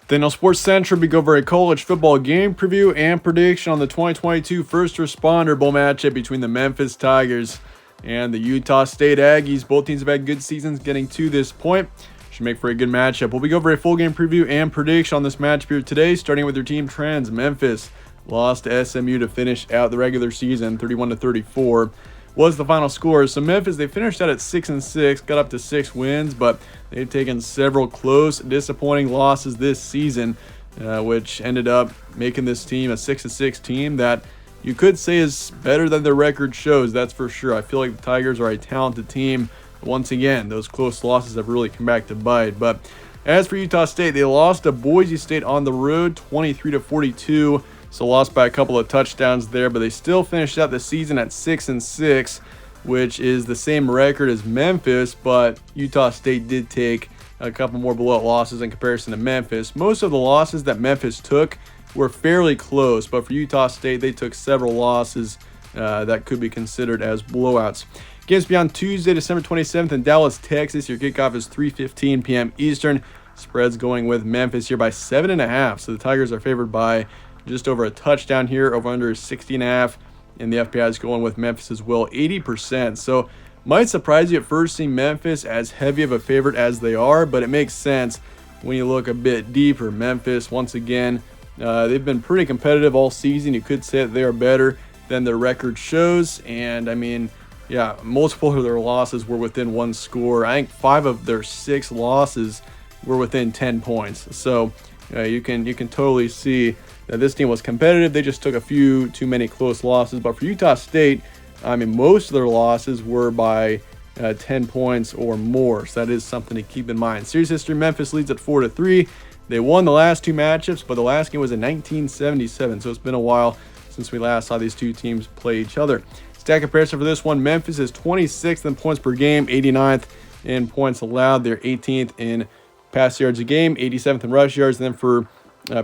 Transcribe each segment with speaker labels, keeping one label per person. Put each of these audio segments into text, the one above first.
Speaker 1: Then on Sports Central, we go over a college football game preview and prediction on the 2022 First Responder Bowl matchup between the Memphis Tigers and the Utah State Aggies. Both teams have had good seasons getting to this point. Should make for a good matchup. We'll go over a full game preview and prediction on this matchup here today, starting with their team trends. Memphis lost to SMU to finish out the regular season, 31-34. Was the final score. So Memphis, they finished out at 6-6, got up to 6 wins, but they've taken several close, disappointing losses this season, which ended up making this team a 6-6 team that you could say is better than their record shows. That's for sure. I feel like the Tigers are a talented team. Once again, those close losses have really come back to bite. But as for Utah State, they lost to Boise State on the road, 23-42. So lost by a couple of touchdowns there, but they still finished out the season at 6-6, which is the same record as Memphis, but Utah State did take a couple more blowout losses in comparison to Memphis. Most of the losses that Memphis took were fairly close, but for Utah State, they took several losses that could be considered as blowouts. Games be on Tuesday, December 27th in Dallas, Texas. Your kickoff is 3:15 p.m. Eastern. Spread's going with Memphis here by 7.5, so the Tigers are favored by just over a touchdown here. Over under 60.5, and the FPI is going with Memphis as well, 80%. So might surprise you at first seeing Memphis as heavy of a favorite as they are, but it makes sense when you look a bit deeper. Memphis, once again, they've been pretty competitive all season. You could say that they are better than their record shows, and I mean, yeah, multiple of their losses were within one score. I think 5 of their 6 losses were within 10 points. So you can totally see that this team was competitive. They just took a few too many close losses. But for Utah State, I mean, most of their losses were by 10 points or more. So that is something to keep in mind. Series history, Memphis leads at 4-3. They won the last 2 matchups, but the last game was in 1977. So it's been a while since we last saw these two teams play each other. Stat comparison for this one, Memphis is 26th in points per game, 89th in points allowed. They're 18th in pass yards a game, 87th in rush yards. And then for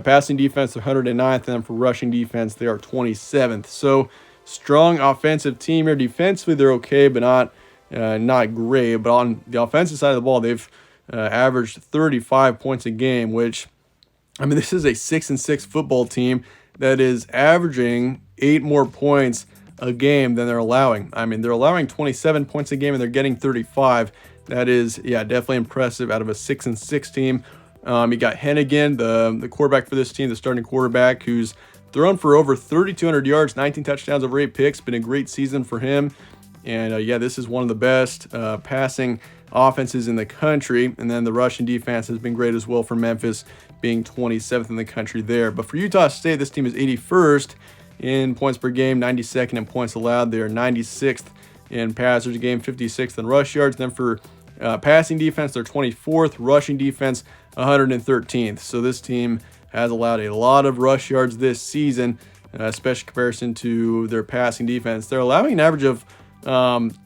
Speaker 1: passing defense, they're 109th. And then for rushing defense, they are 27th. So strong offensive team here. Defensively, they're okay, but not great. But on the offensive side of the ball, they've averaged 35 points a game, which, I mean, this is a 6-6 football team that is averaging 8 more points a game than they're allowing. I mean, they're allowing 27 points a game and they're getting 35. That is, yeah, definitely impressive out of a 6-6 team. You got Hennigan, the quarterback for this team, the starting quarterback, who's thrown for over 3,200 yards, 19 touchdowns, over 8 picks. Been a great season for him. And yeah, this is one of the best passing offenses in the country. And then the rushing defense has been great as well for Memphis, being 27th in the country there. But for Utah State, this team is 81st in points per game, 92nd in points allowed. They are 96th in passers a game, 56th in rush yards. Then for passing defense, they're 24th. Rushing defense, 113th. So this team has allowed a lot of rush yards this season, especially in comparison to their passing defense. They're allowing an average of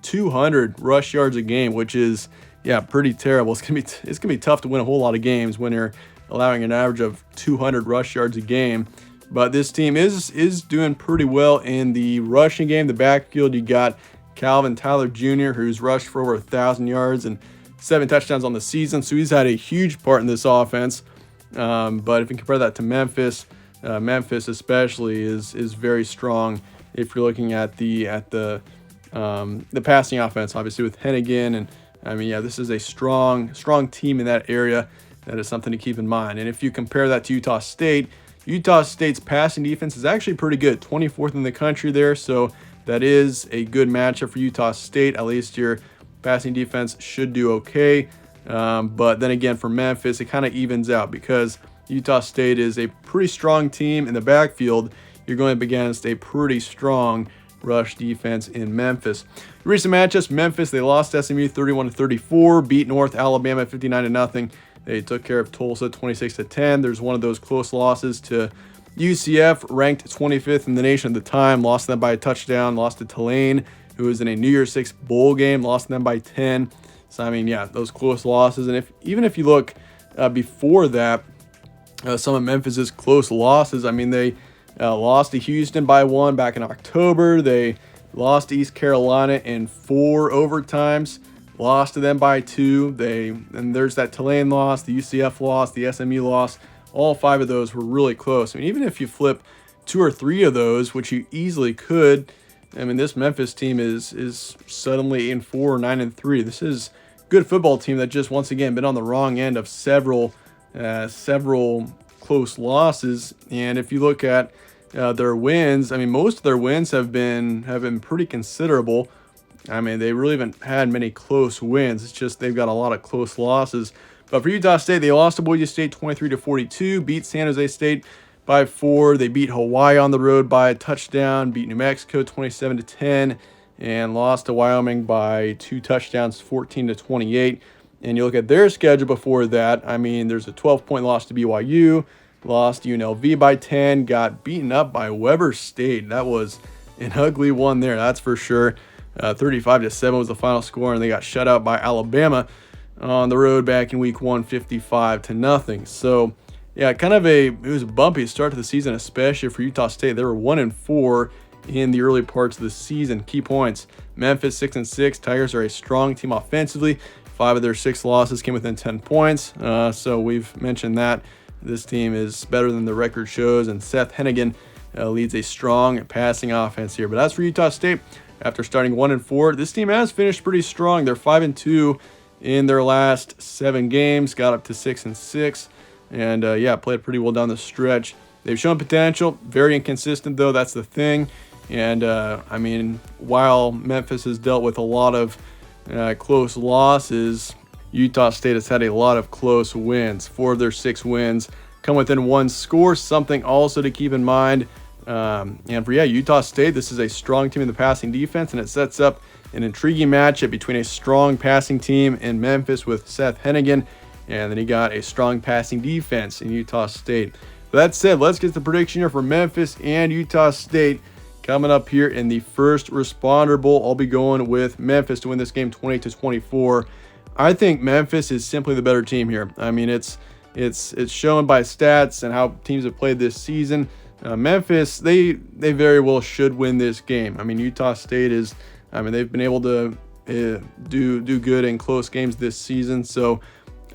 Speaker 1: 200 rush yards a game, which is, yeah, pretty terrible. It's gonna be tough to win a whole lot of games when you're allowing an average of 200 rush yards a game. But this team is doing pretty well in the rushing game. The backfield, you got Calvin Tyler Jr., who's rushed for over 1,000 yards and 7 touchdowns on the season. So he's had a huge part in this offense. But if you compare that to Memphis, Memphis especially is very strong. If you're looking at the passing offense, obviously with Hennigan, and I mean, yeah, this is a strong team in that area. That is something to keep in mind. And if you compare that to Utah State, Utah State's passing defense is actually pretty good, 24th in the country there. So that is a good matchup for Utah State. At least your passing defense should do okay. But then again, for Memphis, it kind of evens out because Utah State is a pretty strong team in the backfield. You're going up against a pretty strong rush defense in Memphis. Recent matchups, Memphis, they lost SMU 31-34, beat North Alabama 59-0. They took care of Tulsa 26-10. There's one of those close losses to UCF, ranked 25th in the nation at the time, lost them by a touchdown, lost to Tulane, who was in a New Year's Six bowl game, lost them by 10. So, I mean, yeah, those close losses. And even if you look before that, some of Memphis's close losses, I mean, they lost to Houston by 1 back in October. They lost to East Carolina in 4 overtimes, lost to them by 2. And there's that Tulane loss, the UCF loss, the SMU loss. all 5 of those were really close. I mean, even if you flip 2 or 3 of those, which you easily could, I mean, this Memphis team is suddenly 8-4 or 9-3. This is a good football team that just once again been on the wrong end of several close losses. And if you look at their wins, I mean, most of their wins have been pretty considerable. I mean, they really haven't had many close wins. It's just they've got a lot of close losses. But for Utah State, they lost to Boise State 23-42, beat San Jose State by 4. They beat Hawaii on the road by a touchdown, beat New Mexico 27-10, and lost to Wyoming by 2 touchdowns, 14-28. And you look at their schedule before that, I mean, there's a 12-point loss to BYU, lost to UNLV by 10, got beaten up by Weber State. That was an ugly one there, that's for sure. 35-7 was the final score, and they got shut out by Alabama on the road back in week 1, 55-0. So, yeah, it was a bumpy start to the season, especially for Utah State. They were 1-4 in the early parts of the season. Key points: Memphis 6-6. Tigers are a strong team offensively. 5 of their 6 losses came within 10 points. So we've mentioned that this team is better than the record shows, and Seth Hennigan leads a strong passing offense here. But as for Utah State, after starting 1-4, this team has finished pretty strong. They're 5-2 in their last 7 games, got up to 6-6, and played pretty well down the stretch. They've shown potential, very inconsistent though, that's the thing. And I mean, while Memphis has dealt with a lot of close losses, Utah State has had a lot of close wins. 4 of their 6 wins come within 1 score, something also to keep in mind. And for Utah State, this is a strong team in the passing defense, and it sets up an intriguing matchup between a strong passing team in Memphis with Seth Hennigan, and then he got a strong passing defense in Utah State. But that said, let's get the prediction here for Memphis and Utah State coming up here in the First Responder Bowl. I'll be going with Memphis to win this game 20-24. I think Memphis is simply the better team here. I mean, it's shown by stats and how teams have played this season. Memphis, they very well should win this game. I mean, Utah State they've been able to do good in close games this season. So,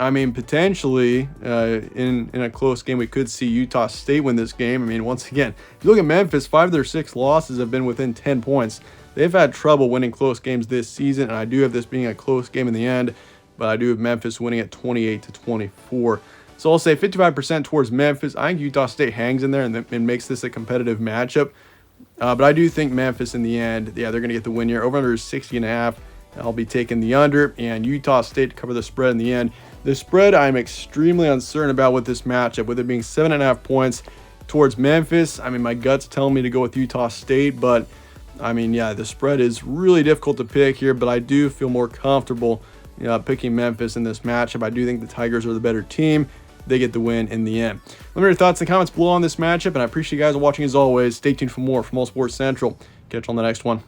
Speaker 1: I mean, potentially in a close game, we could see Utah State win this game. I mean, once again, if you look at Memphis, 5 of their 6 losses have been within 10 points. They've had trouble winning close games this season, and I do have this being a close game in the end, but I do have Memphis winning at 28-24. So I'll say 55% towards Memphis. I think Utah State hangs in there and makes this a competitive matchup. But I do think Memphis in the end, they're going to get the win here. Over-under is 60.5. I'll be taking the under, and Utah State to cover the spread in the end. The spread I'm extremely uncertain about with this matchup, with it being 7.5 points towards Memphis. I mean, my gut's telling me to go with Utah State, but I mean, the spread is really difficult to pick here, but I do feel more comfortable picking Memphis in this matchup. I do think the Tigers are the better team. They get the win in the end. Let me know your thoughts in the comments below on this matchup, and I appreciate you guys watching as always. Stay tuned for more from All Sports Central. Catch you on the next one.